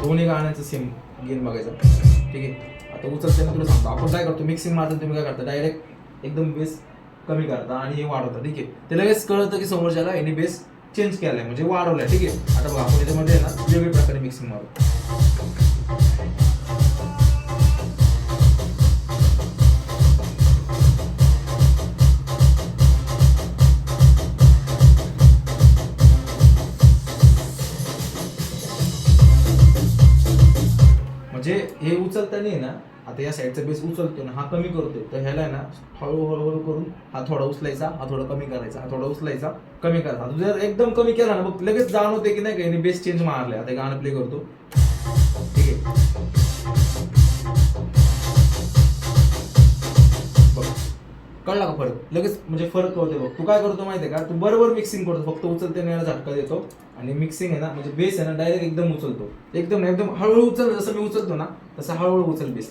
दोन्ही गाण्यांचं same gain बघायचं. ठीक आहे, आता उचलताना तुला सांगतो आपण काय करतो, मिक्सिंग मारताना तुम्ही काय करता, डायरेक्ट एकदम बेस कमी करता आणि हे वाढवता. ठीक आहे, ते लगेच कळतं की समोरच्याला यांनी बेस चेंज केलाय म्हणजे वाढवलाय. ठीक आहे, आता बघा आपण याच्यामध्ये आहे ना वेगवेगळ्या प्रकारे मिक्सिंग मारू. म्हणजे हे उचलताना आहे ना, आता या साईडचा बेस उचलतो ना, हा कमी करतोय, तर ह्याला आहे ना हळूहळू करून हा थोडा उचलायचा, हा थोडा कमी करायचा, हा थोडा उचलायचा, कमी करायचा. तू जर एकदम कमी केला ना, मग लगेच जाणवते की नाही का याने बेस चेंज मारलाय. आता गाणं प्ले करतो. ठीक आहे, बघ कळला का फरक, लगेच म्हणजे फरक कळतोय. बघ तू काय करतो माहितीये का, तू बरोबर मिक्सिंग करतो, फक्त उचलते याला झटका देतो आणि मिक्सिंग आहे ना म्हणजे बेस आहे ना डायरेक्ट एकदम उचलतो, एकदम एकदम हळूहळू उचल. जसं मी उचलतो ना तसं हळूहळू उचल बेस.